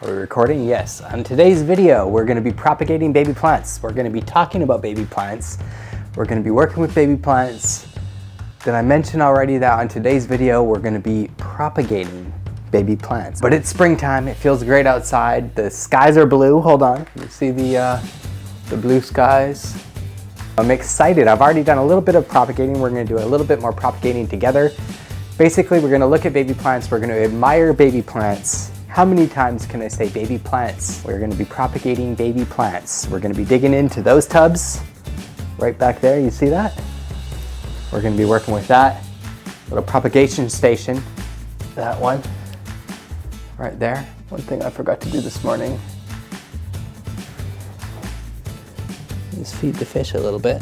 Are we recording? Yes. On today's video, we're going to be propagating baby plants. We're going to be talking about baby plants. We're going to be working with baby plants. Did I mention already that on today's video, we're going to be propagating baby plants? But it's springtime. It feels great outside. The skies are blue. Hold on. You see the blue skies? I'm excited. I've already done a little bit of propagating. We're going to do a little bit more propagating together. Basically, we're going to look at baby plants. We're going to admire baby plants. How many times can I say baby plants? We're going to be propagating baby plants. We're going to be digging into those tubs right back there. You see that? We're going to be working with that little propagation station. That one right there. One thing I forgot to do this morning is feed the fish a little bit.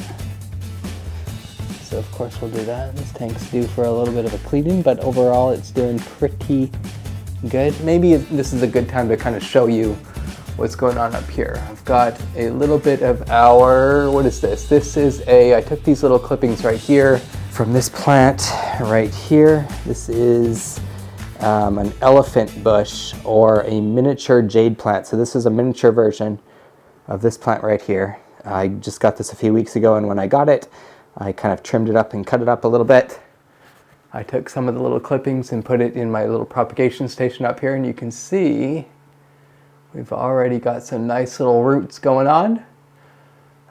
So of course we'll do that. This tank's due for a little bit of a cleaning, but overall it's doing pretty good. Maybe this is a good time to kind of show you what's going on up here. I've got a little bit of our, what is this? This is I took these little clippings right here from this plant right here. This is an elephant bush or a miniature jade plant. So this is a miniature version of this plant right here. I just got this a few weeks ago, and when I got it, I kind of trimmed it up and cut it up a little bit. I took some of the little clippings and put it in my little propagation station up here, and you can see we've already got some nice little roots going on.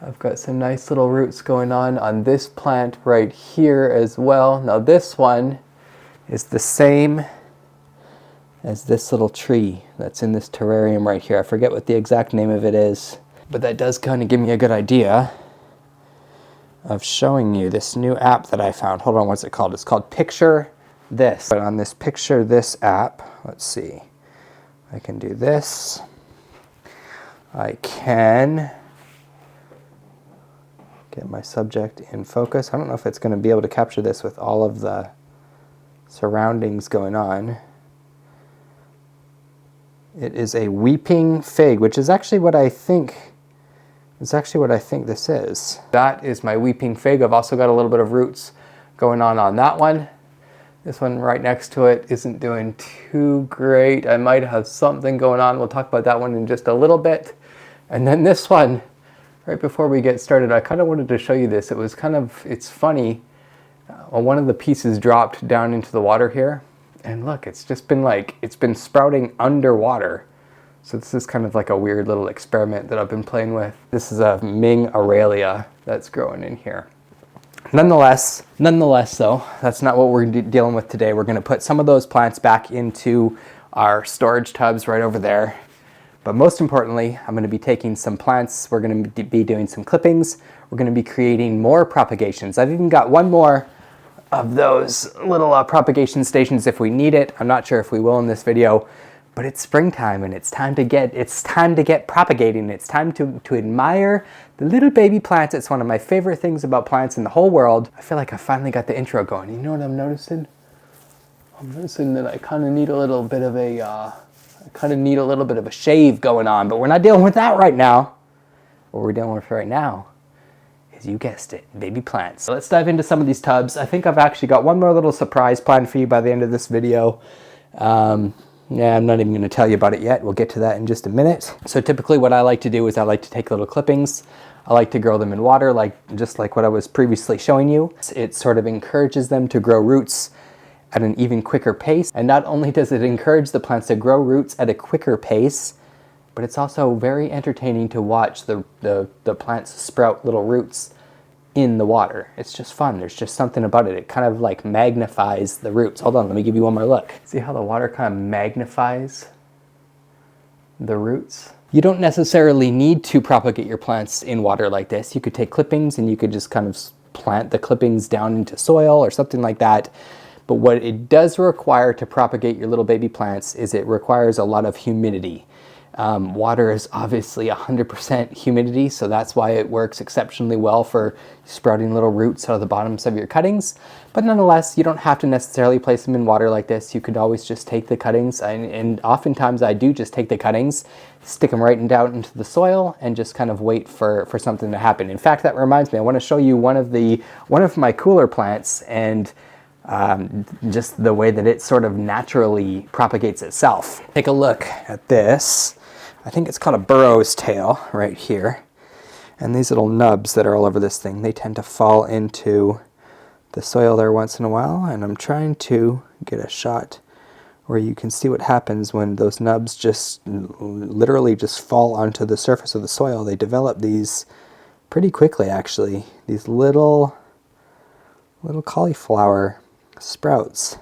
I've got some nice little roots going on this plant right here as well. Now this one is the same as this little tree that's in this terrarium right here. I forget what the exact name of it is, but that does kind of give me a good idea of showing you this new app that I found. Hold on, what's it called? It's called Picture This. But on this Picture This app, let's see. I can do this. I can get my subject in focus. I don't know if it's going to be able to capture this with all of the surroundings going on. It is a weeping fig, which is actually what I think this is. That is my weeping fig. I've also got a little bit of roots going on that one. This one right next to it isn't doing too great. I might have something going on. We'll talk about that one in just a little bit. And then this one, right before we get started, I kind of wanted to show you this. It's funny. One of the pieces dropped down into the water here. And look, it's been sprouting underwater. So this is kind of like a weird little experiment that I've been playing with. This is a Ming Aurelia that's growing in here. Nonetheless though, that's not what we're dealing with today. We're going to put some of those plants back into our storage tubs right over there. But most importantly, I'm going to be taking some plants. We're going to be doing some clippings. We're going to be creating more propagations. I've even got one more of those little propagation stations if we need it. I'm not sure if we will in this video. But it's springtime, and it's time to get propagating. It's time to admire the little baby plants. It's one of my favorite things about plants in the whole world. I feel like I finally got the intro going. You know what I'm noticing? I'm noticing that I kind of need a little bit of a shave going on, but we're not dealing with that right now. What we're dealing with right now is, you guessed it, baby plants. So let's dive into some of these tubs. I think I've actually got one more little surprise planned for you by the end of this video. Yeah, I'm not even going to tell you about it yet. We'll get to that in just a minute. So typically what I like to do is I like to take little clippings. I like to grow them in water, just like what I was previously showing you. It sort of encourages them to grow roots at an even quicker pace. And not only does it encourage the plants to grow roots at a quicker pace, but it's also very entertaining to watch the plants sprout little roots in the water. It's just fun. There's just something about it. It kind of like magnifies the roots. Hold on, let me give you one more look. See how the water kind of magnifies the roots? You don't necessarily need to propagate your plants in water like this. You could take clippings and you could just kind of plant the clippings down into soil or something like that. But what it does require to propagate your little baby plants is it requires a lot of humidity. Water is obviously 100% humidity, so that's why it works exceptionally well for sprouting little roots out of the bottoms of your cuttings. But nonetheless, you don't have to necessarily place them in water like this. You could always just take the cuttings, and oftentimes I do just take the cuttings, stick them right down into the soil, and just kind of wait for something to happen. In fact, that reminds me, I want to show you one of my cooler plants, and just the way that it sort of naturally propagates itself. Take a look at this. I think it's called a burrow's tail right here. And these little nubs that are all over this thing, they tend to fall into the soil there once in a while. And I'm trying to get a shot where you can see what happens when those nubs just literally just fall onto the surface of the soil. They develop these pretty quickly, actually. These little cauliflower sprouts.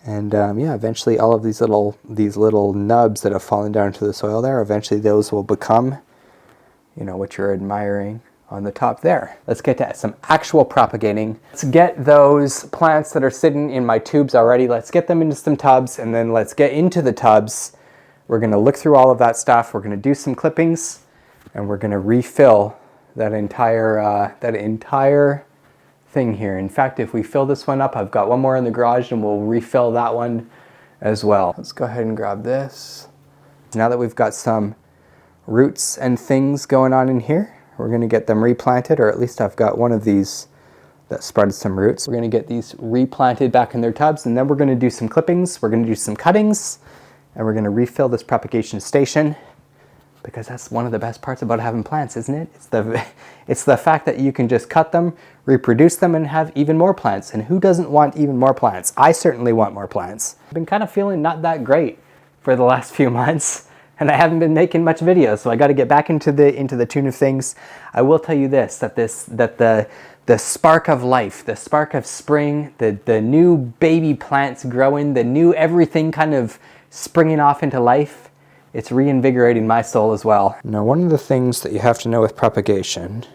And yeah, eventually all of these little nubs that have fallen down into the soil there, eventually those will become, you know, what you're admiring on the top there. Let's get to some actual propagating. Let's get those plants that are sitting in my tubes already, let's get them into some tubs, and then let's get into the tubs. We're gonna look through all of that stuff, we're gonna do some clippings, and we're gonna refill that entire thing here. In fact, if we fill this one up, I've got one more in the garage and we'll refill that one as well. Let's go ahead and grab this. Now that we've got some roots and things going on in here, we're going to get them replanted, or at least I've got one of these that sprouted some roots. We're going to get these replanted back in their tubs, and then we're going to do some clippings, we're going to do some cuttings, and we're going to refill this propagation station, because that's one of the best parts about having plants, isn't it? It's the fact that you can just cut them, reproduce them, and have even more plants. And who doesn't want even more plants? I certainly want more plants. I've been kind of feeling not that great for the last few months, and I haven't been making much videos, so I got to get back into the tune of things. I will tell you this, that the spark of life, the spark of spring, the new baby plants growing, the new everything kind of springing off into life, it's reinvigorating my soul as well. Now, one of the things that you have to know with propagation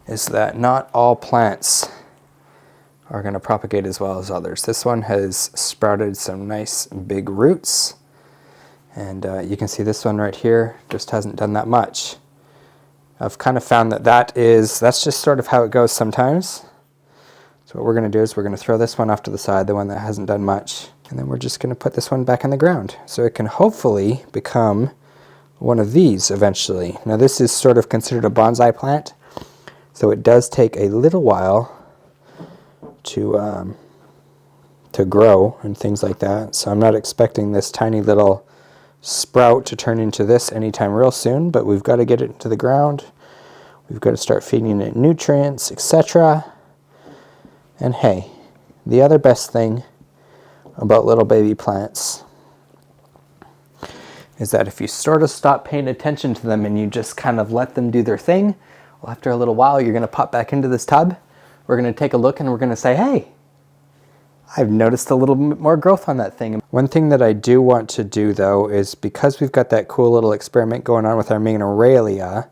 is that not all plants are going to propagate as well as others. This one has sprouted some nice big roots, and you can see this one right here just hasn't done that much. I've kind of found that that's just sort of how it goes sometimes. So what we're going to do is we're going to throw this one off to the side, the one that hasn't done much, and then we're just going to put this one back in the ground so it can hopefully become one of these eventually. Now, this is sort of considered a bonsai plant, so it does take a little while to grow and things like that. So I'm not expecting this tiny little sprout to turn into this anytime real soon, but we've got to get it into the ground. We've got to start feeding it nutrients, etc. And hey, the other best thing about little baby plants is that if you sort of stop paying attention to them and you just kind of let them do their thing, well, after a little while, you're going to pop back into this tub. We're going to take a look and we're going to say, hey, I've noticed a little bit more growth on that thing. One thing that I do want to do, though, is because we've got that cool little experiment going on with our Mingoralia,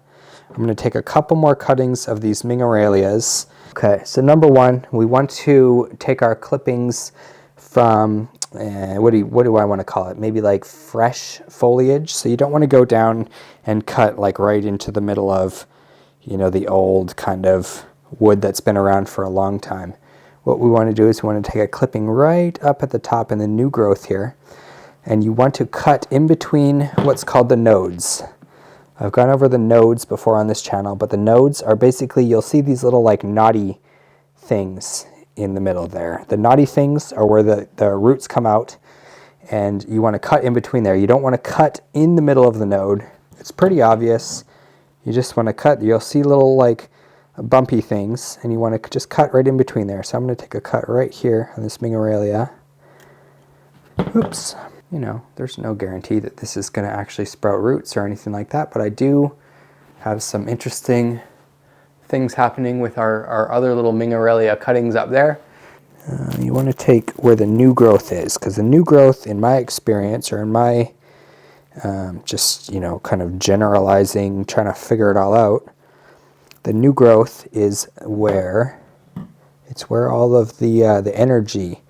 I'm going to take a couple more cuttings of these Mingoralias. Okay, so number one, we want to take our clippings from, what do I want to call it? Maybe like fresh foliage. So you don't want to go down and cut like right into the middle of, you know, the old kind of wood that's been around for a long time. What we want to do is we want to take a clipping right up at the top in the new growth here, and you want to cut in between what's called the nodes. I've gone over the nodes before on this channel, but the nodes are basically, you'll see these little like knotty things in the middle there. The knotty things are where the roots come out, and you want to cut in between there. You don't want to cut in the middle of the node. It's pretty obvious. You just want to cut. You'll see little like bumpy things, and you want to just cut right in between there. So I'm going to take a cut right here on this Mingoralia. Oops. You know, there's no guarantee that this is going to actually sprout roots or anything like that, but I do have some interesting things happening with our other little Mingoralia cuttings up there. You want to take where the new growth is, because the new growth, in my experience, or in my just, you know, kind of generalizing, trying to figure it all out, the new growth is where all of the energy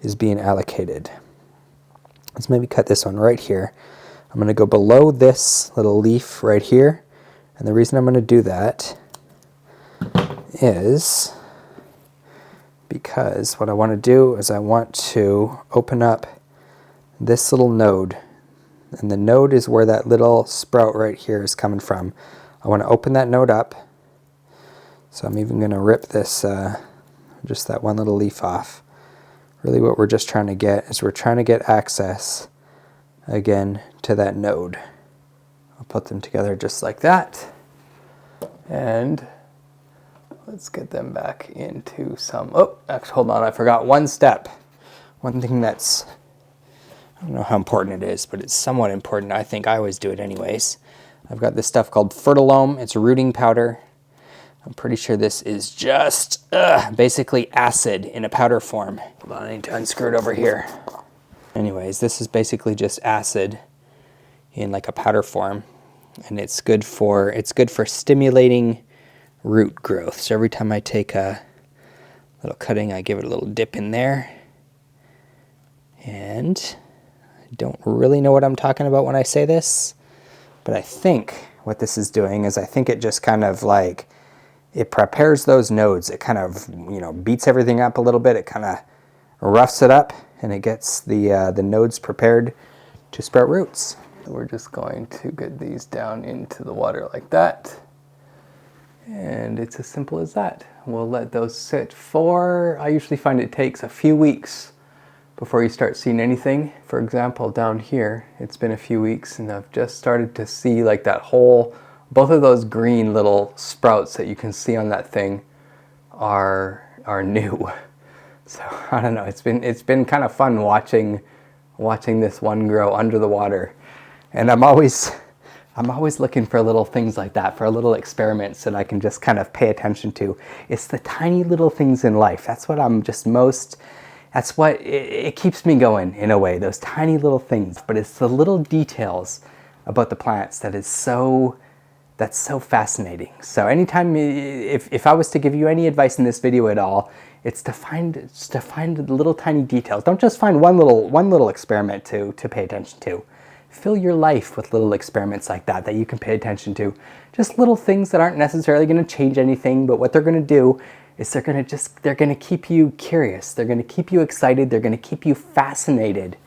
is being allocated. Let's maybe cut this one right here. I'm going to go below this little leaf right here, and the reason I'm going to do that is because what I want to do is I want to open up this little node, and the node is where that little sprout right here is coming from. I want to open that node up, so I'm even going to rip this just that one little leaf off. Really what we're just trying to get is we're trying to get access again to that node. I'll put them together just like that. And let's get them back into some, oh, actually, hold on, I forgot one step. One thing that's, I don't know how important it is, but it's somewhat important. I think I always do it anyways. I've got this stuff called fertilome. It's a rooting powder. I'm pretty sure this is just basically acid in a powder form. Hold on, I need to unscrew it over here. Anyways, this is basically just acid in like a powder form, and it's good for stimulating root growth. So every time I take a little cutting, I give it a little dip in there. And I don't really know what I'm talking about when I say this, but I think what this is doing is I think it just kind of like, it prepares those nodes. It kind of, you know, beats everything up a little bit. It kind of roughs it up, and it gets the nodes prepared to sprout roots. We're just going to get these down into the water like that. And it's as simple as that. We'll let those sit for, I usually find it takes a few weeks before you start seeing anything. For example, down here, it's been a few weeks and I've just started to see like that whole, both of those green little sprouts that you can see on that thing are new. So I don't know, it's been kind of fun watching this one grow under the water. And I'm always looking for little things like that, for little experiments that I can just kind of pay attention to. It's the tiny little things in life. That's what I'm just most, that's what, it keeps me going in a way, those tiny little things. But it's the little details about the plants that's so fascinating. So anytime, if I was to give you any advice in this video at all, it's to find the little tiny details. Don't just find one little experiment to pay attention to. Fill your life with little experiments like that you can pay attention to. Just little things that aren't necessarily going to change anything, but what they're going to do is they're going to keep you curious. They're going to keep you excited. They're going to keep you fascinated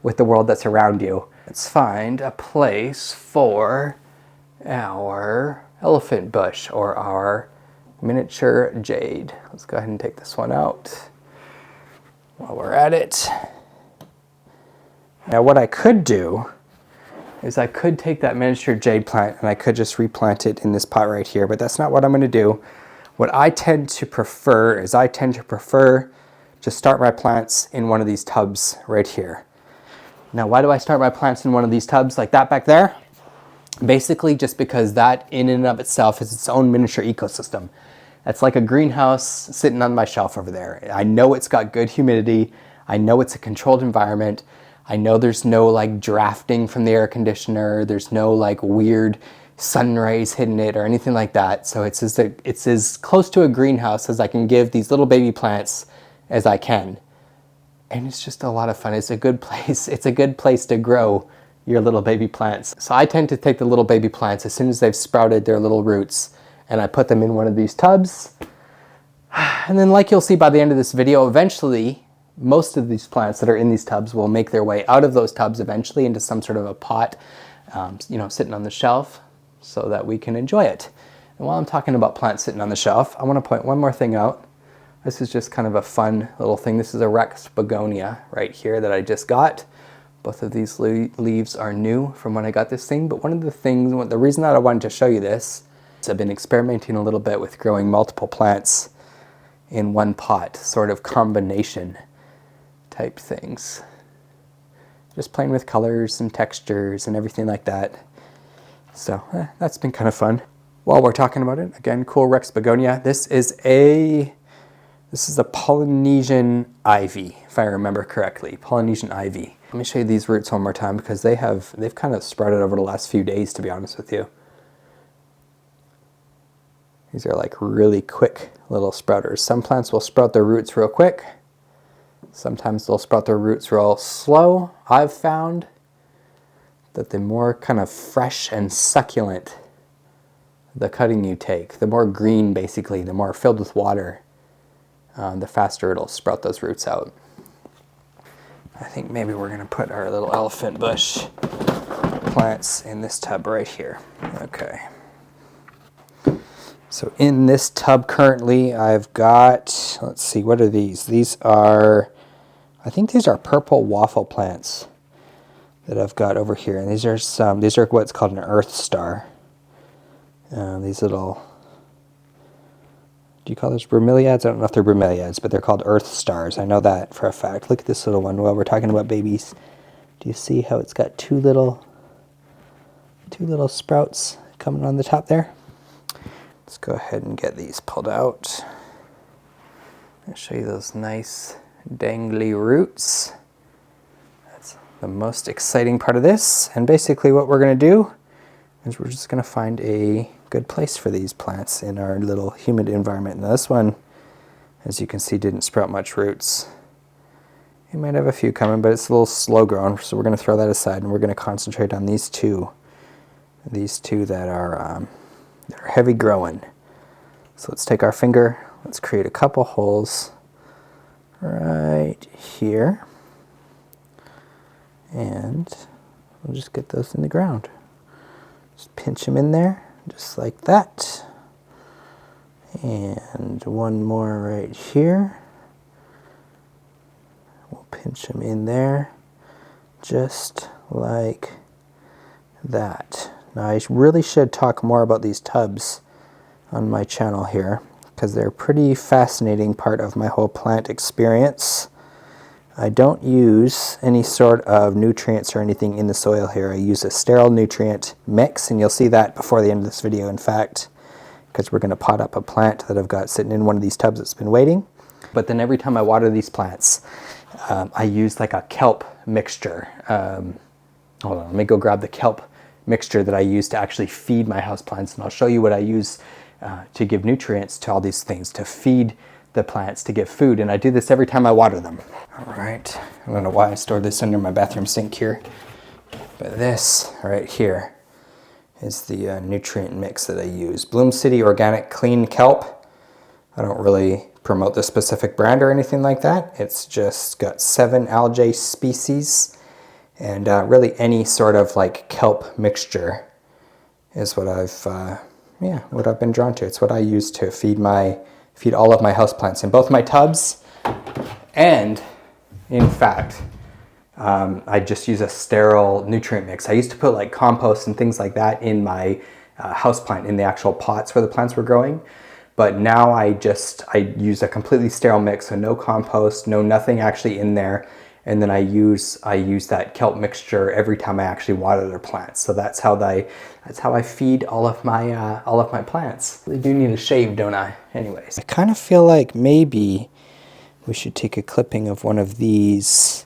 with the world that's around you. Let's find a place for our elephant bush or our miniature jade. Let's go ahead and take this one out while we're at it. Now what I could do is I could take that miniature jade plant and I could just replant it in this pot right here, but that's not what I'm going to do. What I tend to prefer is to start my plants in one of these tubs right here. Now why do I start my plants in one of these tubs like that back there? Basically just because that in and of itself is its own miniature ecosystem. It's like a greenhouse sitting on my shelf over there. I know it's got good humidity. I know it's a controlled environment. I know there's no like drafting from the air conditioner. There's no like weird sun rays hitting it or anything like that. So it's as close to a greenhouse as I can give these little baby plants as I can. And it's just a lot of fun. It's a good place. It's a good place to grow your little baby plants. So I tend to take the little baby plants as soon as they've sprouted their little roots and I put them in one of these tubs. And then like you'll see by the end of this video, eventually most of these plants that are in these tubs will make their way out of those tubs eventually into some sort of a pot, you know, sitting on the shelf so that we can enjoy it. And while I'm talking about plants sitting on the shelf, I want to point one more thing out. This is just kind of a fun little thing. This is a Rex begonia right here that I just got. Both of these leaves are new from when I got this thing, but one of the things, the reason that I wanted to show you this is I've been experimenting a little bit with growing multiple plants in one pot, sort of combination type things. Just playing with colors and textures and everything like that. So that's been kind of fun. While we're talking about it, again, cool Rex begonia. This is a Polynesian ivy, if I remember correctly. Polynesian ivy. Let me show you these roots one more time because they've kind of sprouted over the last few days, to be honest with you. These are like really quick little sprouters. Some plants will sprout their roots real quick. Sometimes they'll sprout their roots real slow. I've found that the more kind of fresh and succulent the cutting you take, the more green basically, the more filled with water, the faster it'll sprout those roots out. I think maybe we're going to put our little elephant bush plants in this tub right here. Okay. So in this tub currently I've got, let's see, what are these? These are, I think these are purple waffle plants that I've got over here. And these are what's called an earth star. These little, do you call those bromeliads? I don't know if they're bromeliads, but they're called earth stars. I know that for a fact. Look at this little one while we're talking about babies. Do you see how it's got two little sprouts coming on the top there? Let's go ahead and get these pulled out. I'll show you those nice dangly roots. That's the most exciting part of this. And basically what we're going to do is we're just going to find a good place for these plants in our little humid environment. Now this one, as you can see, didn't sprout much roots. You might have a few coming, but it's a little slow grown, so we're going to throw that aside and we're going to concentrate on these two. These two that are heavy growing. So let's take our finger, let's create a couple holes right here, and we'll just get those in the ground. Just pinch them in there, just like that. And one more right here. We'll pinch them in there, just like that. Now I really should talk more about these tubs on my channel here, because they're a pretty fascinating part of my whole plant experience. I don't use any sort of nutrients or anything in the soil here. I use a sterile nutrient mix, and you'll see that before the end of this video, in fact, because we're going to pot up a plant that I've got sitting in one of these tubs that's been waiting. But then every time I water these plants, I use like a kelp mixture. Hold on, let me go grab the kelp mixture that I use to actually feed my houseplants, and I'll show you what I use to give nutrients to all these things, to feed the plants, to give food, and I do this every time I water them. All right, I don't know why I stored this under my bathroom sink here, but this right here is the nutrient mix that I use. Bloom City Organic Clean Kelp. I don't really promote the specific brand or anything like that. It's just got 7 algae species, and really any sort of like kelp mixture is what I've been drawn to. It's what I use to feed all of my houseplants in both my tubs, and in fact, I just use a sterile nutrient mix. I used to put like compost and things like that in my houseplant, in the actual pots where the plants were growing. But now I use a completely sterile mix, so no compost, nothing actually in there. And then I use that kelp mixture every time I actually water their plants. So that's how I feed all of my plants. They do need a shave, don't I? Anyways, I kind of feel like maybe we should take a clipping of one of these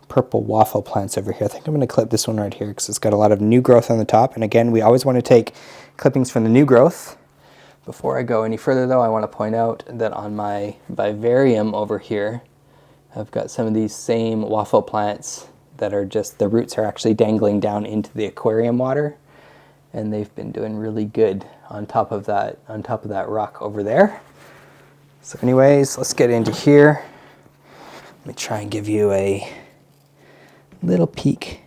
purple waffle plants over here. I think I'm going to clip this one right here because it's got a lot of new growth on the top. And again, we always want to take clippings from the new growth. Before I go any further though, I want to point out that on my vivarium over here, I've got some of these same waffle plants that are just, the roots are actually dangling down into the aquarium water, and they've been doing really good on top of that rock over there. So anyways, let's get into here. Let me try and give you a little peek.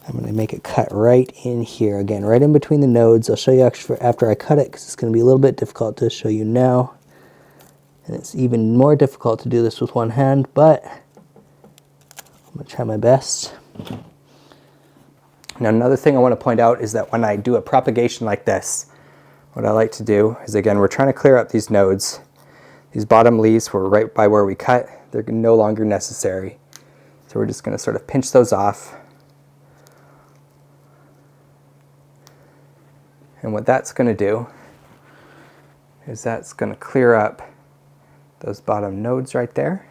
I'm going to make a cut right in here, again, right in between the nodes. I'll show you after I cut it, because it's going to be a little bit difficult to show you now. And it's even more difficult to do this with one hand, but I'm going to try my best. Now, another thing I want to point out is that when I do a propagation like this, what I like to do is, again, we're trying to clear up these nodes. These bottom leaves were right by where we cut. They're no longer necessary. So we're just going to sort of pinch those off. And what that's going to do is that's going to clear up those bottom nodes right there.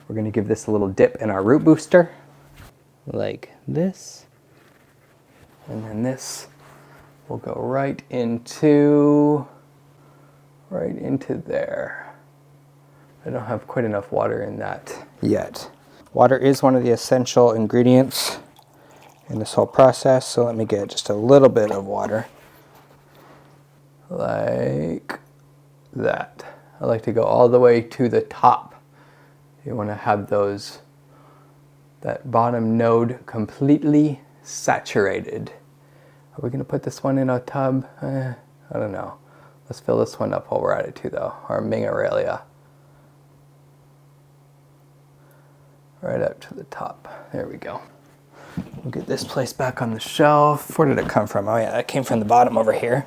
We're going to give this a little dip in our root booster, like this. And then this will go right into there. I don't have quite enough water in that yet. Water is one of the essential ingredients in this whole process, so let me get just a little bit of water. Like that. I like to go all the way to the top. You want to have that bottom node completely saturated Are we gonna put this one in a tub? I don't know. Let's fill this one up while we're at it too though. Our Mingarelia. Right up to the top. There we go. We'll get this placed back on the shelf. Where did it come from? Oh yeah, it came from the bottom over here.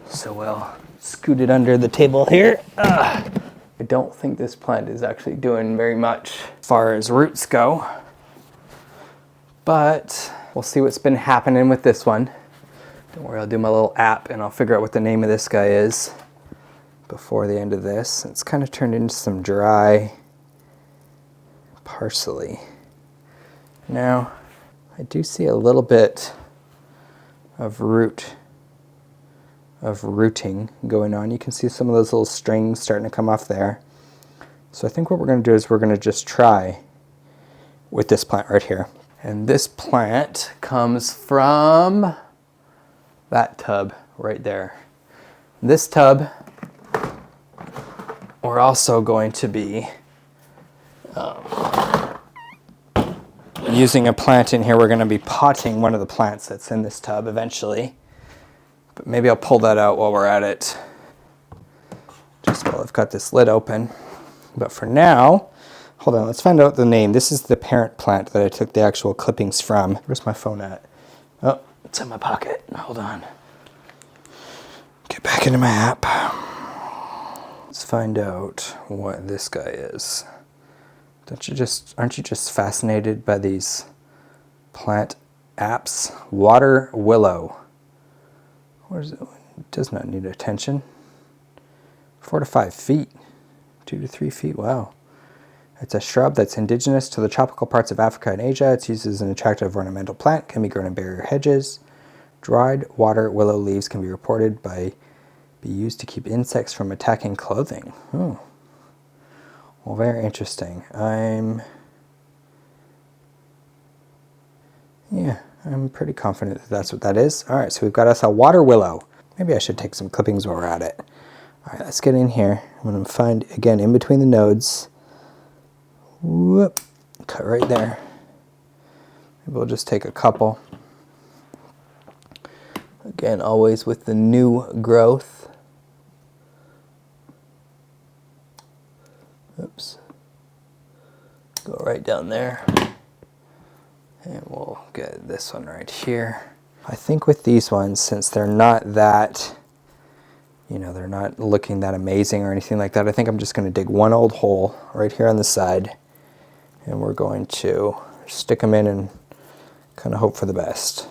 So we'll scoot it under the table here. I don't think this plant is actually doing very much as far as roots go. But we'll see what's been happening with this one. Don't worry, I'll do my little app and I'll figure out what the name of this guy is before the end of this. It's kind of turned into some dry parsley. Now, I do see a little bit of rooting going on. You can see some of those little strings starting to come off there. So I think what we're going to do is we're going to just try with this plant right here. And this plant comes from that tub right there. This tub, we're also going to be using a plant in here. We're going to be potting one of the plants that's in this tub eventually. But maybe I'll pull that out while we're at it, just while I've got this lid open. But for now, hold on, let's find out the name. This is the parent plant that I took the actual clippings from. Where's my phone at? Oh, it's in my pocket. Hold on. Get back into my app. Let's find out what this guy is. Aren't you just fascinated by these plant apps? Water willow. Where is it? It does not need attention. 4 to 5 feet. 2 to 3 feet. Wow. It's a shrub that's indigenous to the tropical parts of Africa and Asia. It's used as an attractive ornamental plant. Can be grown in barrier hedges. Dried water willow leaves can be reported be used to keep insects from attacking clothing. Oh. Well, very interesting. I'm pretty confident that that's what that is. All right, so we've got us a water willow. Maybe I should take some clippings while we're at it. All right, let's get in here. I'm going to find, again, in between the nodes. Whoop, cut right there. Maybe we'll just take a couple. Again, always with the new growth. Oops. Go right down there. And we'll get this one right here. I think with these ones, since they're not that, they're not looking that amazing or anything like that, I think I'm just going to dig one old hole right here on the side. And we're going to stick them in and kind of hope for the best.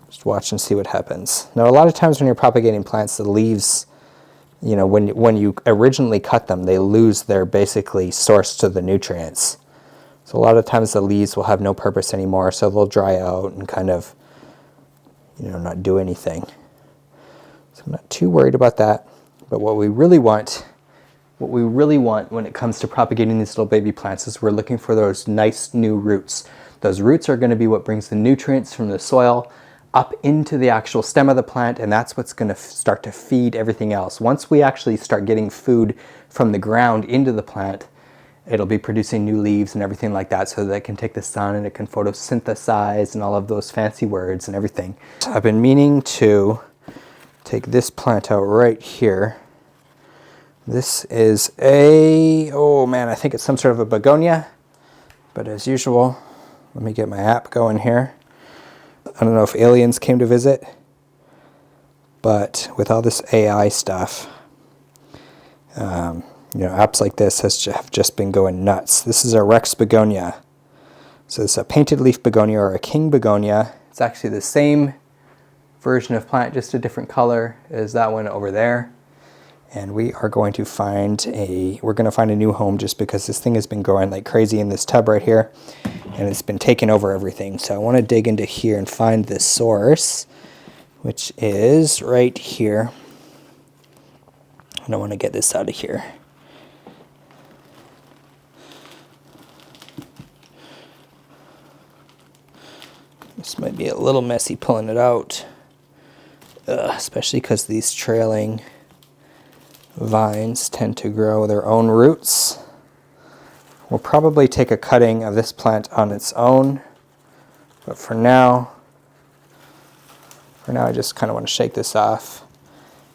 Just watch and see what happens. Now, a lot of times when you're propagating plants, the leaves, when you originally cut them, they lose their basically source to the nutrients. So a lot of times the leaves will have no purpose anymore, so they'll dry out and kind of, not do anything. So I'm not too worried about that. But what we really want when it comes to propagating these little baby plants is we're looking for those nice new roots. Those roots are going to be what brings the nutrients from the soil up into the actual stem of the plant, and that's what's going to start to feed everything else. Once we actually start getting food from the ground into the plant, it'll be producing new leaves and everything like that, so that it can take the sun and it can photosynthesize and all of those fancy words and everything. So I've been meaning to take this plant out right here. This is I think it's some sort of a begonia, but as usual, let me get my app going here. I don't know if aliens came to visit, but with all this AI stuff, apps like this have just been going nuts. This is a Rex begonia. So it's a painted leaf begonia or a king begonia. It's actually the same version of plant, just a different color as that one over there. And we are going to find a new home, just because this thing has been growing like crazy in this tub right here, and it's been taking over everything. So I want to dig into here and find the source, which is right here. And I want to get this out of here. This might be a little messy pulling it out, especially because these trailing vines tend to grow their own roots. We'll probably take a cutting of this plant on its own, but for now, For now, I just kind of want to shake this off,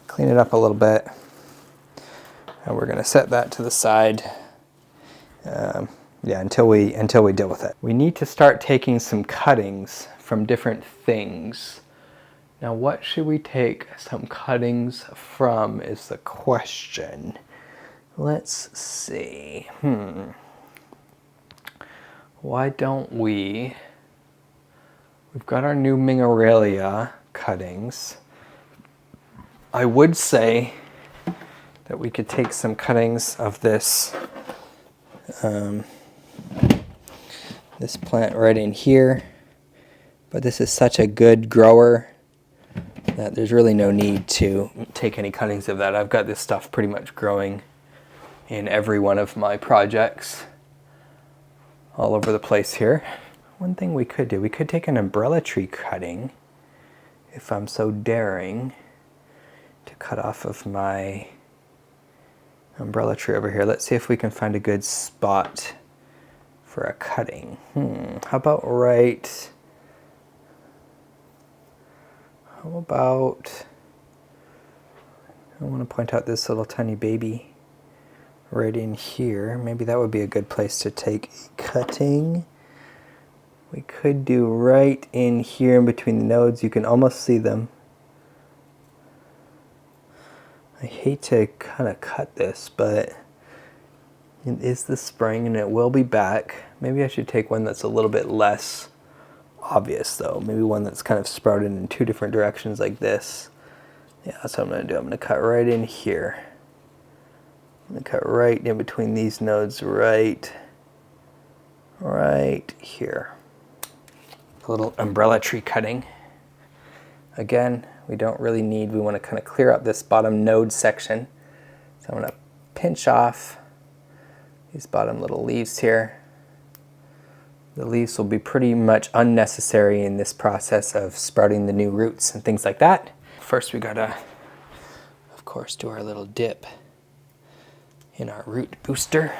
clean it up a little bit, and we're going to set that to the side. Yeah, until we deal with it. We need to start taking some cuttings from different things. Now, what should we take some cuttings from is the question. Let's see. Why don't we've got our new Mingorelia cuttings. I would say that we could take some cuttings of this this plant right in here, but this is such a good grower that there's really no need to take any cuttings of that. I've got this stuff pretty much growing in every one of my projects all over the place here. One thing we could do, we could take an umbrella tree cutting, if I'm so daring, to cut off of my umbrella tree over here. Let's see if we can find a good spot for a cutting. How about I want to point out this little tiny baby right in here. Maybe that would be a good place to take a cutting. We could do right in here in between the nodes. You can almost see them. I hate to kind of cut this, but it is the spring and it will be back. Maybe I should take one that's a little bit less obvious though. Maybe one that's kind of sprouted in two different directions like this. Yeah, that's what I'm going to do. I'm going to cut right in here. I'm going to cut right in between these nodes right here. A little umbrella tree cutting. Again, we don't really need, we want to kind of clear up this bottom node section. So I'm going to pinch off these bottom little leaves here. The leaves will be pretty much unnecessary in this process of sprouting the new roots and things like that. First we gotta, of course, do our little dip in our root booster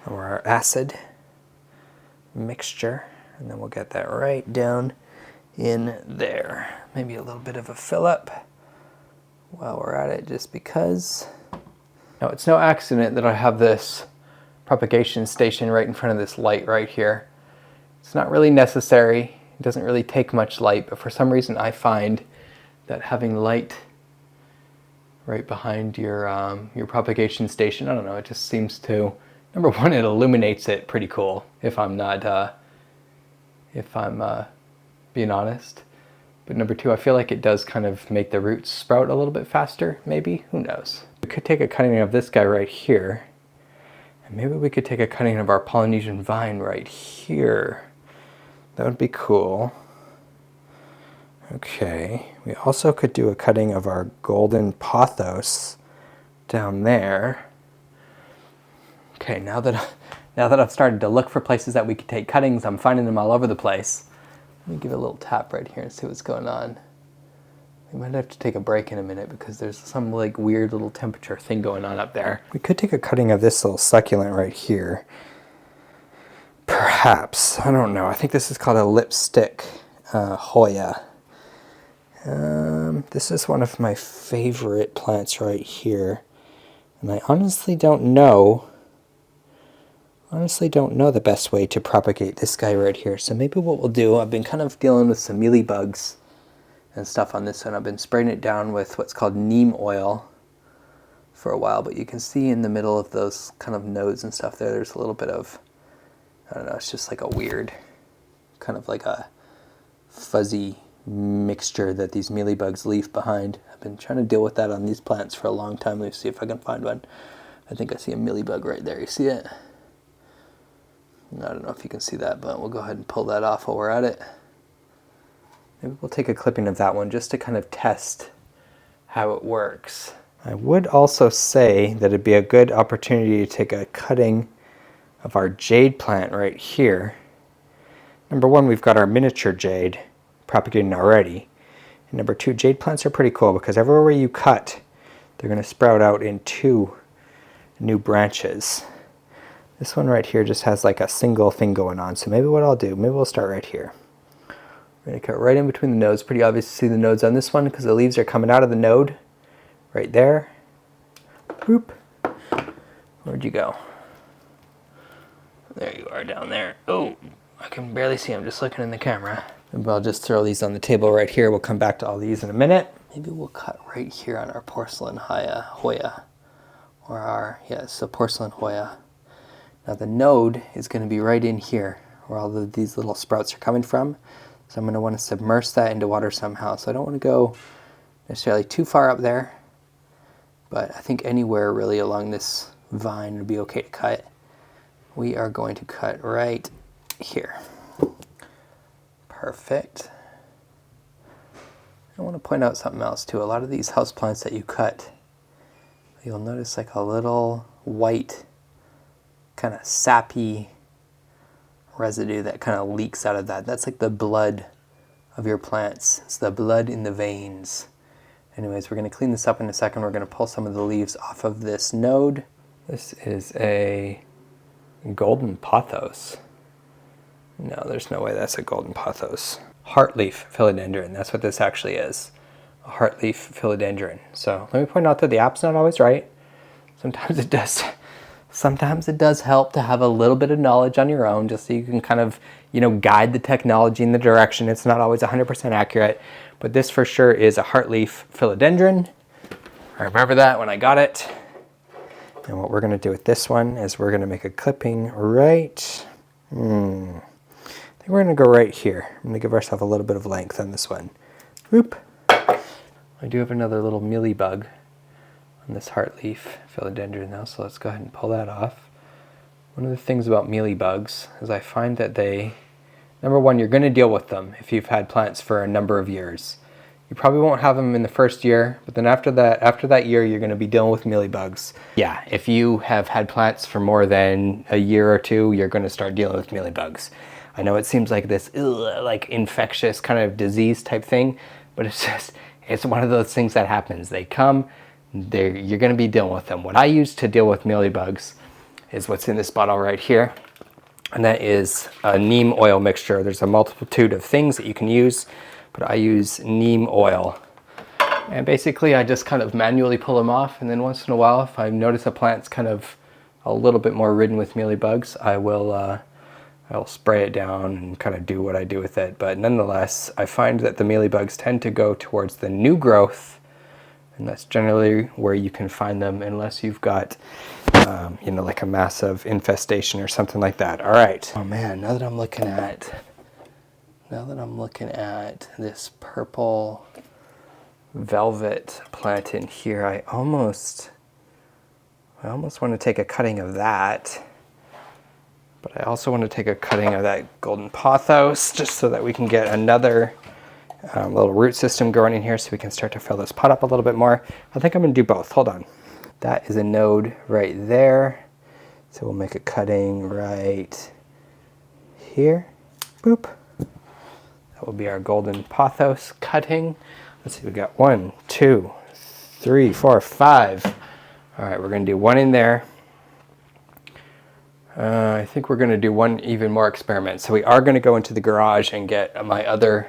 or our acid mixture, and then we'll get that right down in there. Maybe a little bit of a fill up while we're at it, just because. Now, it's no accident that I have this propagation station right in front of this light right here. It's not really necessary. It doesn't really take much light, but for some reason I find that having light right behind your propagation station, I don't know, it just seems to, number one, it illuminates it pretty cool if I'm being honest. But number two, I feel like it does kind of make the roots sprout a little bit faster, maybe, who knows. We could take a cutting of this guy right here, and maybe we could take a cutting of our Polynesian vine right here. That would be cool. Okay, we also could do a cutting of our golden pothos down there. Okay, now that I've started to look for places that we could take cuttings, I'm finding them all over the place. Let me give it a little tap right here and see what's going on. We might have to take a break in a minute because there's some like weird little temperature thing going on up there. We could take a cutting of this little succulent right here. Perhaps, I don't know. I think this is called a lipstick Hoya. This is one of my favorite plants right here. And I honestly don't know the best way to propagate this guy right here. So maybe what we'll do, I've been kind of dealing with some mealybugs and stuff on this one. I've been spraying it down with what's called neem oil for a while, but you can see in the middle of those kind of nodes and stuff there's a little bit of, I don't know, it's just like a weird, kind of like a fuzzy mixture that these mealybugs leave behind. I've been trying to deal with that on these plants for a long time. Let me see if I can find one. I think I see a mealybug right there. You see it? I don't know if you can see that, but we'll go ahead and pull that off while we're at it. Maybe we'll take a clipping of that one just to kind of test how it works. I would also say that it'd be a good opportunity to take a cutting of our jade plant right here. Number one, we've got our miniature jade propagating already. And number two, jade plants are pretty cool because everywhere you cut, they're going to sprout out into new branches. This one right here just has like a single thing going on. So maybe what I'll do, maybe we'll start right here. We're going to cut right in between the nodes. Pretty obvious to see the nodes on this one because the leaves are coming out of the node right there. Boop. Where'd you go? There you are down there. Oh, I can barely see. I'm just looking in the camera. Maybe I'll just throw these on the table right here. We'll come back to all these in a minute. Maybe we'll cut right here on our porcelain Hoya. Or our, yeah, so porcelain Hoya. Now the node is going to be right in here where all of these little sprouts are coming from. So I'm going to want to submerge that into water somehow. So I don't want to go necessarily too far up there, but I think anywhere really along this vine would be okay to cut. We are going to cut right here. Perfect. I want to point out something else too. A lot of these houseplants that you cut, you'll notice like a little white, kind of sappy residue that kind of leaks out of that. That's like the blood of your plants. It's the blood in the veins. Anyways, we're going to clean this up in a second. We're going to pull some of the leaves off of this node. This is a golden pothos. No, there's no way that's a golden pothos. Heartleaf philodendron, that's what this actually is. A heartleaf philodendron. So let me point out that the app's not always right. Sometimes it does. Sometimes it does help to have a little bit of knowledge on your own, just so you can kind of, guide the technology in the direction. It's not always 100% accurate, but this for sure is a heartleaf philodendron. I remember that when I got it. And what we're going to do with this one is we're going to make a clipping right. I think we're going to go right here. I'm going to give ourselves a little bit of length on this one. Whoop. I do have another little mealybug on this heartleaf philodendron now, so let's go ahead and pull that off. One of the things about mealybugs is I find that they, number one, you're going to deal with them if you've had plants for a number of years. You probably won't have them in the first year, but then after that year, you're going to be dealing with mealybugs. Yeah, if you have had plants for more than a year or two, you're going to start dealing with mealybugs. I know it seems like this like infectious kind of disease type thing, but it's one of those things that happens. They come, you're going to be dealing with them. What I use to deal with mealybugs is what's in this bottle right here, and that is a neem oil mixture. There's a multitude of things that you can use, but I use neem oil. And basically I just kind of manually pull them off, and then once in a while, if I notice a plant's kind of a little bit more ridden with mealybugs, I'll spray it down and kind of do what I do with it. But nonetheless, I find that the mealybugs tend to go towards the new growth, and that's generally where you can find them unless you've got, like a massive infestation or something like that. All right. Oh man, now that I'm looking at this purple velvet plant in here, I almost want to take a cutting of that. But I also want to take a cutting of that golden pothos just so that we can get another little root system growing in here so we can start to fill this pot up a little bit more. I think I'm going to do both. Hold on. That is a node right there. So we'll make a cutting right here. Boop. That will be our golden pothos cutting. Let's see, we got 1, 2, 3, 4, 5. All right, we're going to do one in there. I think we're going to do one even more experiment. So we are going to go into the garage and get my other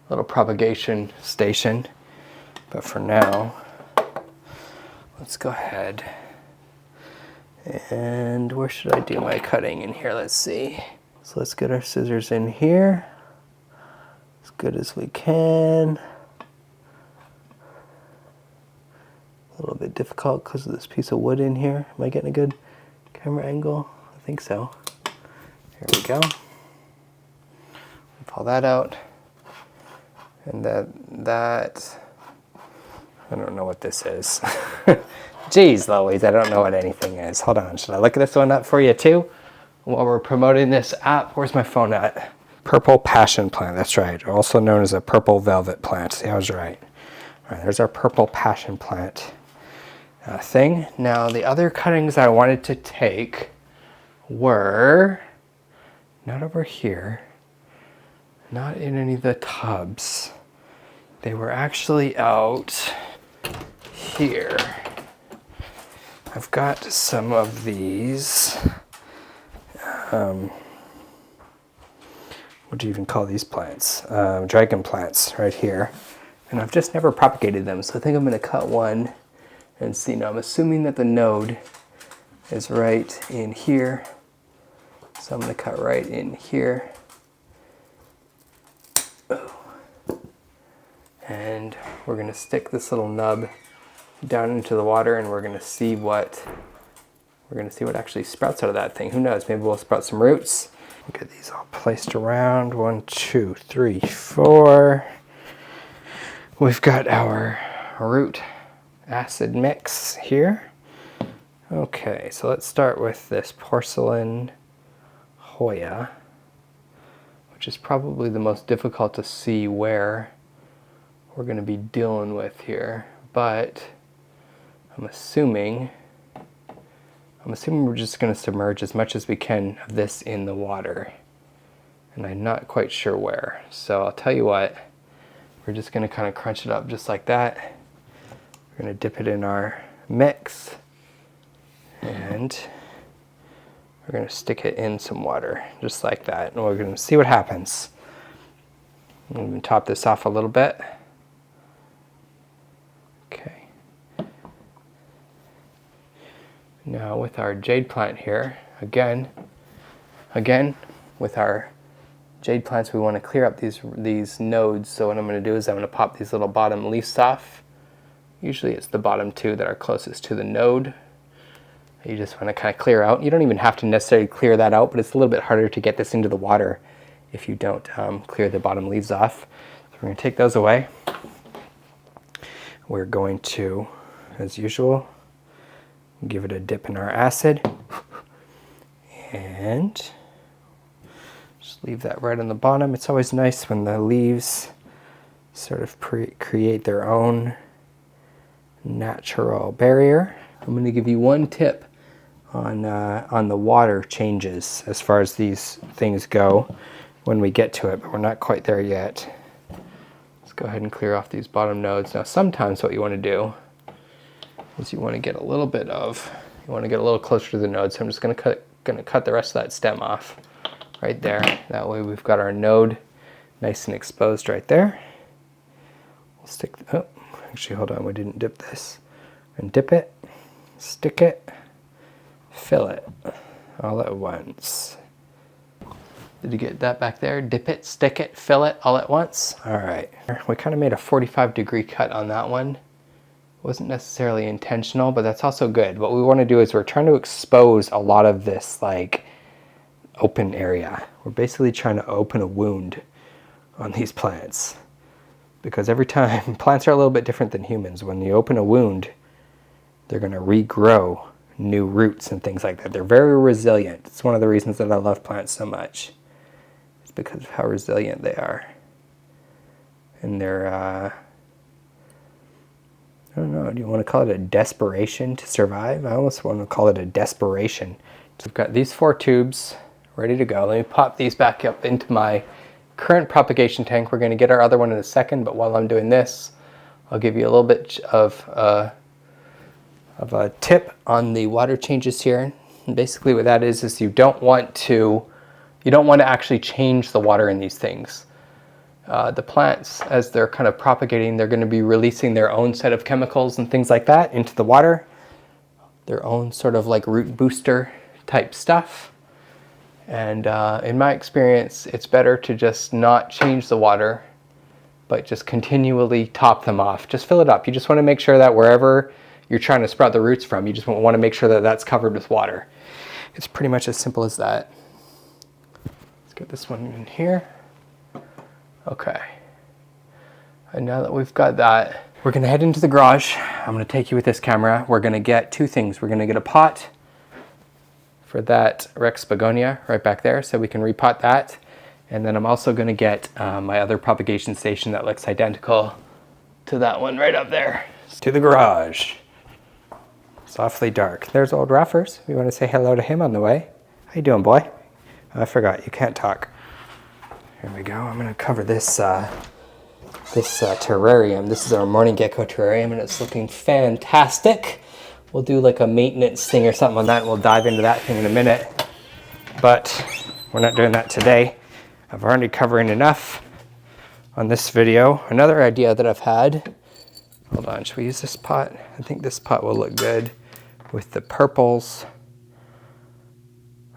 little propagation station. But for now, let's go ahead. And where should I do my cutting in here? Let's see. So let's get our scissors in here as good as we can. A little bit difficult because of this piece of wood in here. Am I getting a good camera angle? I think so. Here we go. Pull that out. And that, I don't know what this is. Jeez Louise, I don't know what anything is. Hold on, should I look this one up for you too? While we're promoting this app, where's my phone at? Purple passion plant, that's right. Also known as a purple velvet plant. See, I was right. All right, there's our purple passion plant thing. Now, the other cuttings I wanted to take were not over here, not in any of the tubs. They were actually out here. I've got some of these what do you even call these plants? Dragon plants right here. And I've just never propagated them, so I think I'm going to cut one and see. Now I'm assuming that the node is right in here, so I'm going to cut right in here. And we're going to stick this little nub down into the water, and we're going to see what actually sprouts out of that thing. Who knows? Maybe we'll sprout some roots. Get these all placed around. 1, 2, 3, 4. We've got our root acid mix here. Okay, so let's start with this porcelain Hoya, which is probably the most difficult to see where we're going to be dealing with here, but I'm assuming we're just going to submerge as much as we can of this in the water, and I'm not quite sure where. So I'll tell you what, we're just going to kind of crunch it up just like that. We're going to dip it in our mix, and we're going to stick it in some water just like that, and we're going to see what happens. I'm going to top this off a little bit. Okay. Now with our jade plant here, again with our jade plants, we want to clear up these nodes. So what I'm going to do is I'm going to pop these little bottom leaves off. Usually it's the bottom two that are closest to the node. You just want to kind of clear out. You don't even have to necessarily clear that out, but it's a little bit harder to get this into the water if you don't clear the bottom leaves off. So we're going to take those away. We're going to, as usual, give it a dip in our acid, and just leave that right on the bottom. It's always nice when the leaves sort of create their own natural barrier. I'm going to give you one tip on the water changes as far as these things go when we get to it, but we're not quite there yet. Let's go ahead and clear off these bottom nodes. Now sometimes what you want to do is you want to get a little closer to the node. So I'm just going to cut the rest of that stem off right there. That way we've got our node nice and exposed right there. We'll stick, oh, actually hold on, we didn't dip this. And dip it, stick it, fill it all at once. Did you get that back there? Dip it, stick it, fill it all at once. All right, we kind of made a 45-degree cut on that one. Wasn't necessarily intentional, but that's also good. What we want to do is we're trying to expose a lot of this like open area. We're basically trying to open a wound on these plants, because every time, plants are a little bit different than humans. When you open a wound, they're going to regrow new roots and things like that. They're very resilient. It's one of the reasons that I love plants so much. It's because of how resilient they are. And they're, I don't know, do you want to call it a desperation to survive? I almost want to call it a desperation. So I've got these 4 tubes ready to go. Let me pop these back up into my current propagation tank. We're going to get our other one in a second, but while I'm doing this, I'll give you a little bit of a tip on the water changes here. And basically what that is you don't want to actually change the water in these things. The plants, as they're kind of propagating, they're going to be releasing their own set of chemicals and things like that into the water, their own sort of like root booster type stuff. And in my experience, it's better to just not change the water, but just continually top them off. Just fill it up. You just want to make sure that wherever you're trying to sprout the roots from, you just want to make sure that that's covered with water. It's pretty much as simple as that. Let's get this one in here. Okay. And now that we've got that, we're going to head into the garage. I'm going to take you with this camera. We're going to get 2 things. We're going to get a pot for that Rex begonia right back there, so we can repot that. And then I'm also going to get my other propagation station that looks identical to that one right up there. To the garage. It's awfully dark. There's old Raffers. We want to say hello to him on the way. How you doing, boy? Oh, I forgot, you can't talk. Here we go. I'm going to cover this terrarium. This is our morning gecko terrarium, and it's looking fantastic. We'll do like a maintenance thing or something on that, and we'll dive into that thing in a minute. But we're not doing that today. I've already covered enough on this video. Another idea that I've had, hold on, should we use this pot? I think this pot will look good with the purples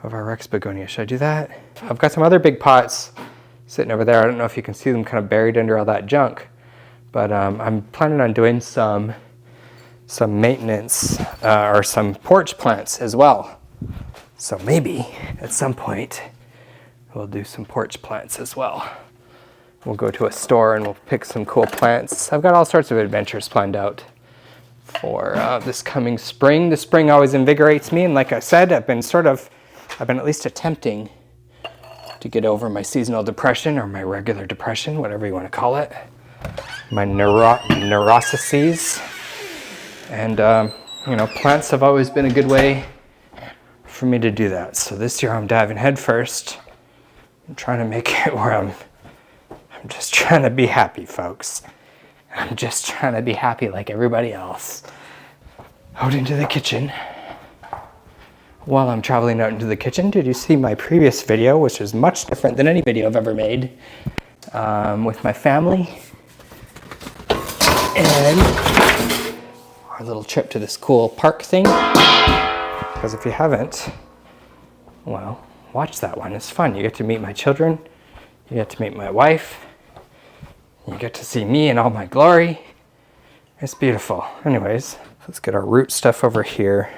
of our Rex begonia. Should I do that? I've got some other big pots sitting over there. I don't know if you can see them kind of buried under all that junk, but I'm planning on doing some maintenance or some porch plants as well. So maybe at some point we'll do some porch plants as well. We'll go to a store and we'll pick some cool plants. I've got all sorts of adventures planned out for this coming spring. The spring always invigorates me, and like I said, I've been at least attempting to get over my seasonal depression or my regular depression, whatever you want to call it, my neuroses. And you know, plants have always been a good way for me to do that. So this year I'm diving head first. I'm trying to make it where I'm just trying to be happy, folks. I'm just trying to be happy like everybody else. Out into the kitchen. While I'm traveling out into the kitchen, did you see my previous video, which is much different than any video I've ever made, with my family? And our little trip to this cool park thing. Because if you haven't, well, watch that one. It's fun. You get to meet my children. You get to meet my wife. You get to see me in all my glory. It's beautiful. Anyways, let's get our root stuff over here.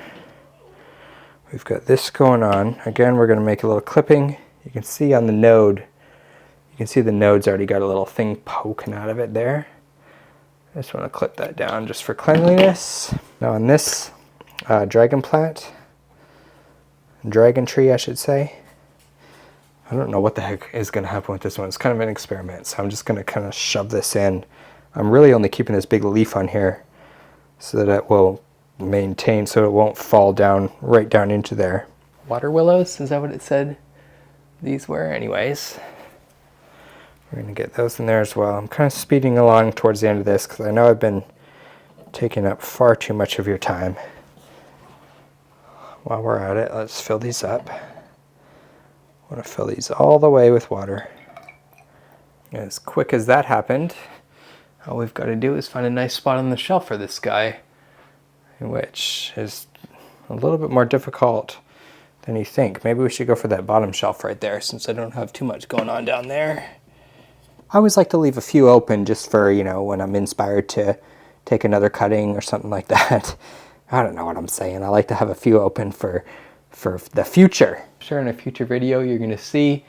We've got this going on. Again, we're going to make a little clipping. You can see on the node, you can see the node's already got a little thing poking out of it there. I just want to clip that down just for cleanliness. Now on this dragon tree, I should say. I don't know what the heck is going to happen with this one. It's kind of an experiment, so I'm just going to kind of shove this in. I'm really only keeping this big leaf on here so that it will maintain, so it won't fall down right down into there. Water willows, is that what it said these were? Anyways, we're going to get those in there as well. I'm kind of speeding along towards the end of this because I know I've been taking up far too much of your time. While we're at it, let's fill these up. I want to fill these all the way with water. As quick as that happened, all we've got to do is find a nice spot on the shelf for this guy, which is a little bit more difficult than you think. Maybe we should go for that bottom shelf right there, since I don't have too much going on down there. I always like to leave a few open just for, you know, when I'm inspired to take another cutting or something like that. I don't know what I'm saying. I like to have a few open for the future. I'm sure in a future video you're going to see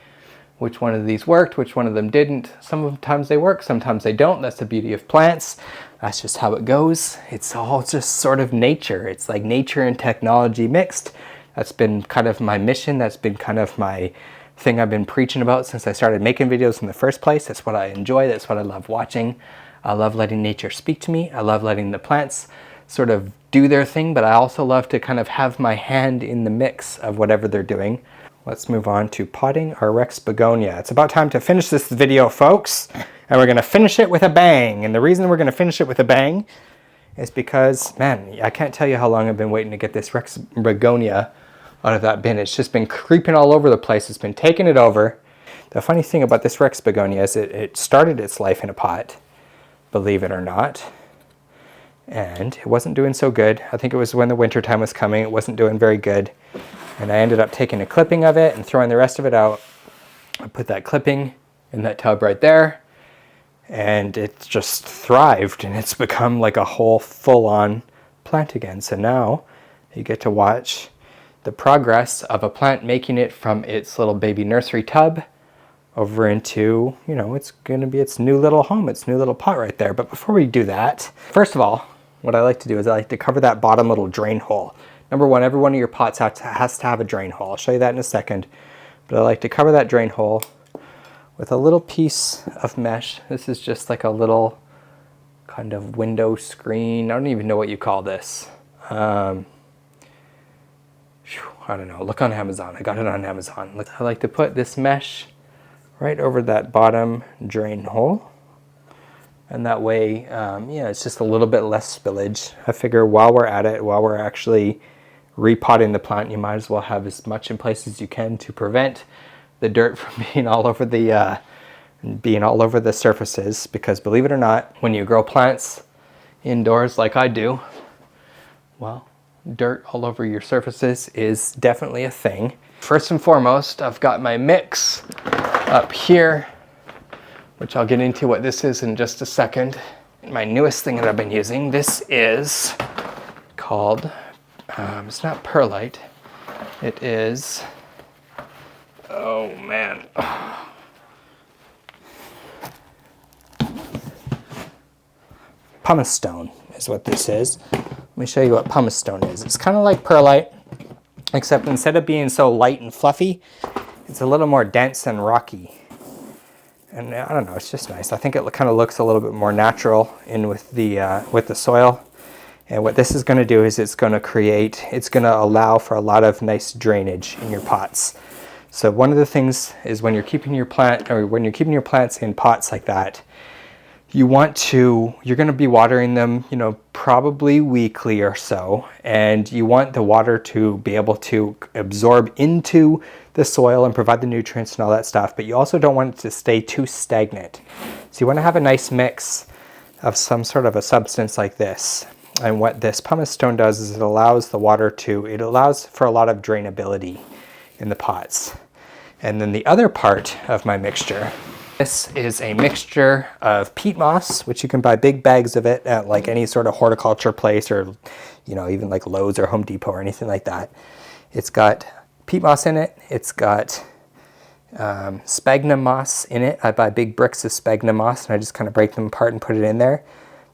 which one of these worked, which one of them didn't. Sometimes they work, sometimes they don't. That's the beauty of plants. That's just how it goes. It's all just sort of nature. It's like nature and technology mixed. That's been kind of my mission. That's been kind of my thing I've been preaching about since I started making videos in the first place. That's what I enjoy. That's what I love watching. I love letting nature speak to me. I love letting the plants sort of do their thing, but I also love to kind of have my hand in the mix of whatever they're doing. Let's move on to potting our Rex begonia. It's about time to finish this video, folks, and we're going to finish it with a bang. And the reason we're going to finish it with a bang is because, man, I can't tell you how long I've been waiting to get this Rex begonia out of that bin. It's just been creeping all over the place. It's been taking it over. The funny thing about this Rex begonia is it started its life in a pot, believe it or not. And it wasn't doing so good. I think it was when the winter time was coming. It wasn't doing very good. And I ended up taking a clipping of it and throwing the rest of it out. I put that clipping in that tub right there. And it just thrived. And it's become like a whole full-on plant again. So now you get to watch the progress of a plant making it from its little baby nursery tub over into, you know, it's going to be its new little home, its new little pot right there. But before we do that, first of all, what I like to do is I like to cover that bottom little drain hole. Number one, every one of your pots has to have a drain hole. I'll show you that in a second. But I like to cover that drain hole with a little piece of mesh. This is just like a little kind of window screen. I don't even know what you call this. I don't know. Look on Amazon. I got it on Amazon. I like to put this mesh right over that bottom drain hole. And that way, yeah, it's just a little bit less spillage. I figure while we're at it, while we're actually repotting the plant, you might as well have as much in place as you can to prevent the dirt from being all over the surfaces, because believe it or not, when you grow plants indoors like I do, well, dirt all over your surfaces is definitely a thing. First and foremost, I've got my mix up here, which I'll get into what this is in just a second. My newest thing that I've been using, this is called, it's not perlite, it is, oh man. Pumice stone is what this is. Let me show you what pumice stone is. It's kind of like perlite, except instead of being so light and fluffy, it's a little more dense and rocky. And I don't know, it's just nice. I think it kind of looks a little bit more natural in with the soil. And what this is going to do is it's going to allow for a lot of nice drainage in your pots. So one of the things is when you're keeping your plants in pots like that, you're going to be watering them, probably weekly or so, and you want the water to be able to absorb into the soil and provide the nutrients and all that stuff, but you also don't want it to stay too stagnant. So you want to have a nice mix of some sort of a substance like this. And what this pumice stone does is it allows for a lot of drainability in the pots. And then the other part of my mixture, this is a mixture of peat moss, which you can buy big bags of it at like any sort of horticulture place, or even like Lowe's or Home Depot or anything like that. It's got peat moss in it. It's got sphagnum moss in it. I buy big bricks of sphagnum moss and I just kind of break them apart and put it in there.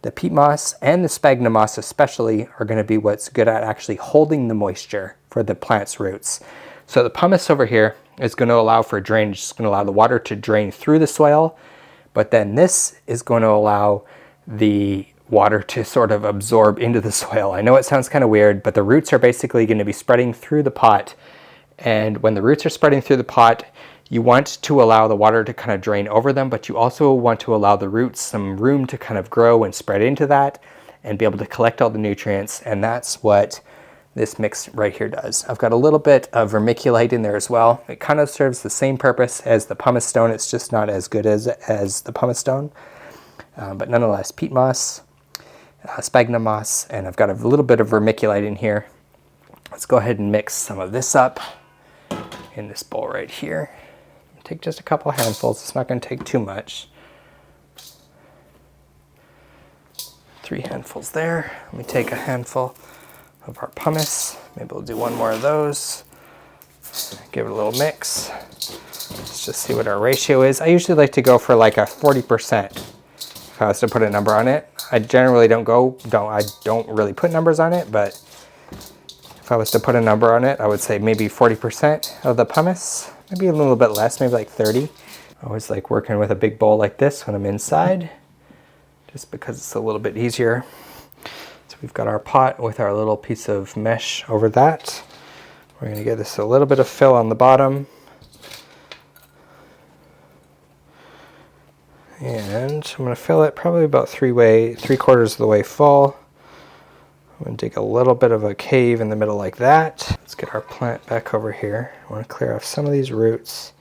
The peat moss and the sphagnum moss especially are going to be what's good at actually holding the moisture for the plant's roots. So the pumice over here is going to allow for drainage. It's going to allow the water to drain through the soil, but then this is going to allow the water to sort of absorb into the soil. I know it sounds kind of weird, but the roots are basically going to be spreading through the pot. And when the roots are spreading through the pot, you want to allow the water to kind of drain over them, but you also want to allow the roots some room to kind of grow and spread into that and be able to collect all the nutrients. And that's what this mix right here does. I've got a little bit of vermiculite in there as well. It kind of serves the same purpose as the pumice stone. It's just not as good as the pumice stone. But nonetheless, peat moss, sphagnum moss, and I've got a little bit of vermiculite in here. Let's go ahead and mix some of this up in this bowl right here. Take just a couple handfuls. It's not going to take too much. 3 handfuls there. Let me take a handful of our pumice. Maybe we'll do one more of those. Give it a little mix. Let's just see what our ratio is. I usually like to go for like a 40%. If I was to put a number on it, I generally don't really put numbers on it, but if I was to put a number on it, I would say maybe 40% of the pumice, maybe a little bit less, maybe like 30. I always like working with a big bowl like this when I'm inside, just because it's a little bit easier. So we've got our pot with our little piece of mesh over that. We're going to give this a little bit of fill on the bottom. And I'm going to fill it probably about 3/4 of the way full. I'm going to dig a little bit of a cave in the middle like that. Let's get our plant back over here. I want to clear off some of these roots.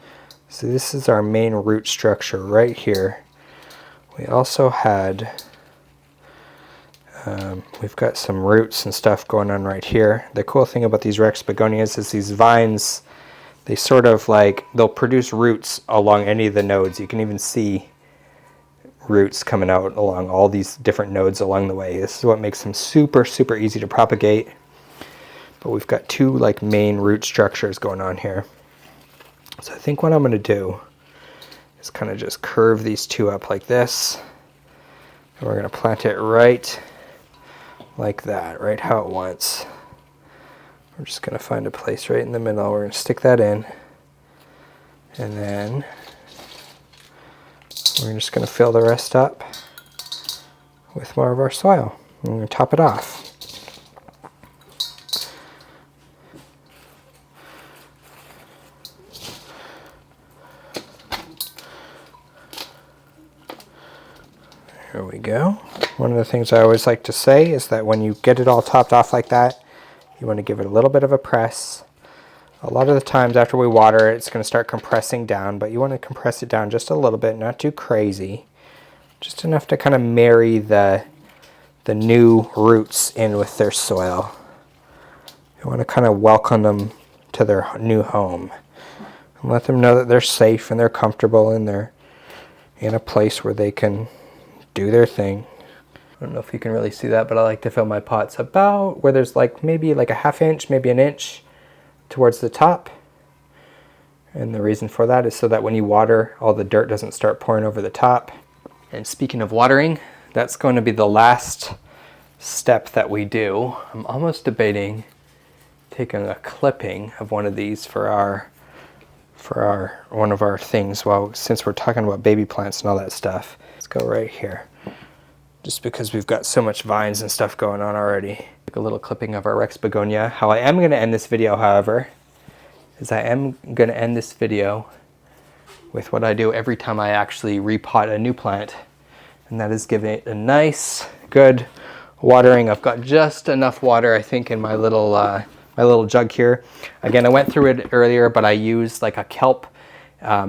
So this is our main root structure right here. We also had, we've got some roots and stuff going on right here. The cool thing about these Rex begonias is these vines, they sort of they'll produce roots along any of the nodes. You can even see roots coming out along all these different nodes along the way. This is what makes them super, super easy to propagate. But we've got 2 main root structures going on here. So I think what I'm going to do is kind of just curve these 2 up like this. And we're going to plant it right like that, right how it wants. We're just going to find a place right in the middle. We're going to stick that in. And then we're just going to fill the rest up with more of our soil. I'm going to top it off. There we go. One of the things I always like to say is that when you get it all topped off like that, you want to give it a little bit of a press A lot of the times after we water it, it's going to start compressing down, but you want to compress it down just a little bit, not too crazy. Just enough to kind of marry the new roots in with their soil. You want to kind of welcome them to their new home and let them know that they're safe and they're comfortable and they're in a place where they can do their thing. I don't know if you can really see that, but I like to fill my pots about where there's like maybe like a ½ inch, maybe an inch towards the top. And the reason for that is so that when you water, all the dirt doesn't start pouring over the top. And speaking of watering, that's going to be the last step that we do. I'm almost debating taking a clipping of one of these for one of our things. Well, since we're talking about baby plants and all that stuff, let's go right here. Just because we've got so much vines and stuff going on already. Take a little clipping of our Rex begonia. How I am going to end this video, however, is I am going to end this video with what I do every time I actually repot a new plant, and that is giving it a nice, good watering. I've got just enough water, I think, in my little jug here. Again, I went through it earlier, but I used like a kelp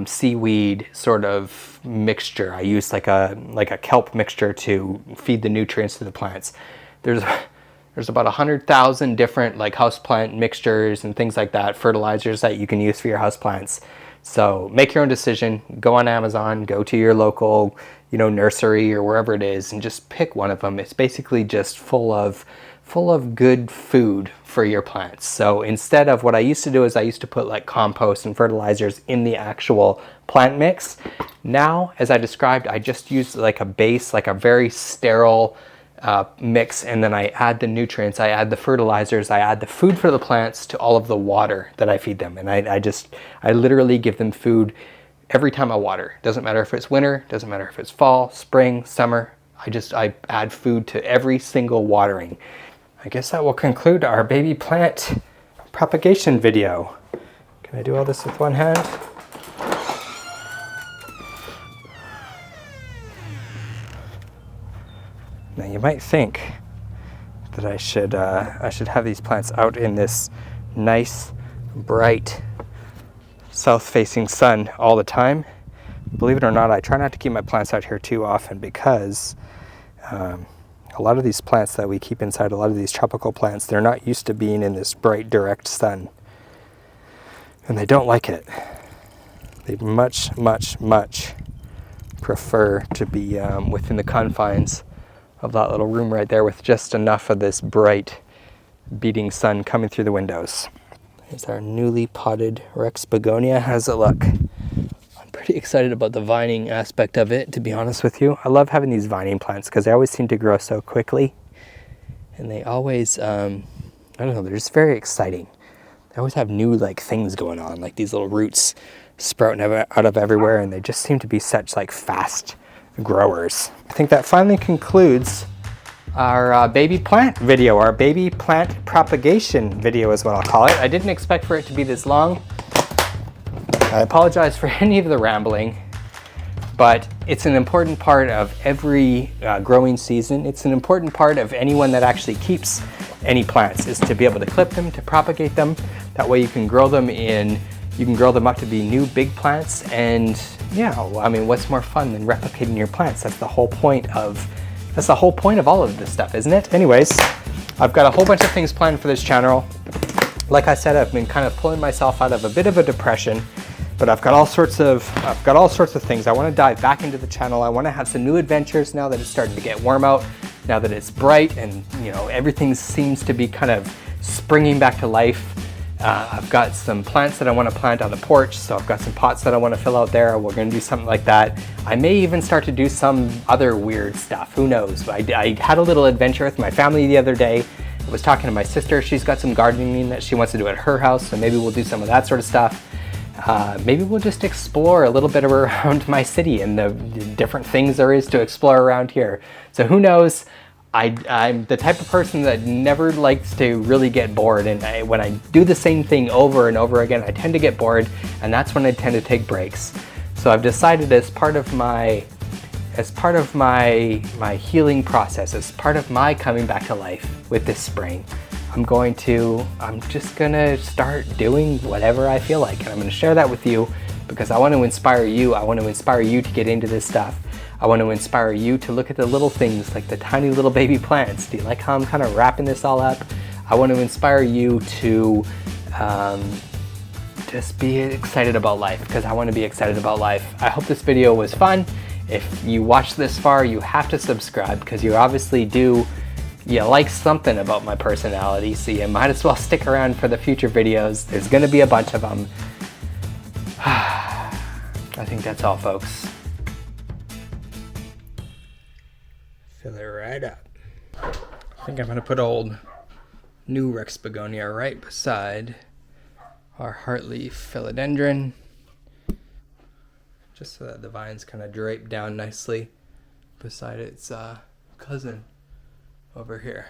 seaweed sort of mixture. I used like a kelp mixture to feed the nutrients to the plants. There's about 100,000 different like houseplant mixtures and things like that, fertilizers that you can use for your houseplants. So make your own decision. Go on Amazon, go to your local, nursery or wherever it is, and just pick one of them. It's basically just full of good food for your plants. So instead of what I used to do is I used to put like compost and fertilizers in the actual plant mix. Now, as I described, I just use like a base, like a very sterile mix, and then I add the nutrients, I add the fertilizers, I add the food for the plants to all of the water that I feed them. And I literally give them food every time I water. Doesn't matter if it's winter, doesn't matter if it's fall, spring, summer. I add food to every single watering. I guess that will conclude our baby plant propagation video. Can I do all this with one hand? Now you might think that I should have these plants out in this nice, bright, south-facing sun all the time. Believe it or not, I try not to keep my plants out here too often because a lot of these plants that we keep inside, a lot of these tropical plants, they're not used to being in this bright, direct sun. And they don't like it. They much, much, much prefer to be within the confines of that little room right there with just enough of this bright, beating sun coming through the windows. Here's our newly potted Rex begonia. How does it look? Pretty excited about the vining aspect of it, to be honest with you. I love having these vining plants because they always seem to grow so quickly, and they always I don't know, they're just very exciting. They always have new like things going on, like these little roots sprouting out of everywhere, and they just seem to be such like fast growers. I think that finally concludes our baby plant video, our baby plant propagation video is what I'll call it. I didn't expect for it to be this long. I apologize for any of the rambling, but it's an important part of every growing season. It's an important part of anyone that actually keeps any plants, is to be able to clip them, to propagate them. That way you can grow them up to be new big plants. And yeah, I mean, what's more fun than replicating your plants? That's the whole point of all of this stuff, isn't it? Anyways, I've got a whole bunch of things planned for this channel. Like I said, I've been kind of pulling myself out of a bit of a depression. But I've got all sorts of things. I want to dive back into the channel. I want to have some new adventures now that it's starting to get warm out, now that it's bright and everything seems to be kind of springing back to life. I've got some plants that I want to plant on the porch, so I've got some pots that I want to fill out there. We're going to do something like that. I may even start to do some other weird stuff. Who knows? I had a little adventure with my family the other day. I was talking to my sister. She's got some gardening that she wants to do at her house, so maybe we'll do some of that sort of stuff. Maybe we'll just explore a little bit around my city and the different things there is to explore around here. So who knows? I'm the type of person that never likes to really get bored, and when I do the same thing over and over again, I tend to get bored, and that's when I tend to take breaks. So I've decided as part of my healing process, as part of my coming back to life with this spring, I'm just gonna start doing whatever I feel like, and I'm gonna share that with you because I want to inspire you. I want to inspire you to get into this stuff. I want to inspire you to look at the little things, like the tiny little baby plants. Do you like how I'm kind of wrapping this all up? I want to inspire you to just be excited about life, because I want to be excited about life. I hope this video was fun. If you watched this far, you have to subscribe because you obviously you like something about my personality, so you might as well stick around for the future videos. There's gonna be a bunch of them. I think that's all, folks. Fill it right up. I think I'm gonna put old new Rex begonia right beside our heartleaf philodendron, just so that the vines kind of drape down nicely beside its cousin over here.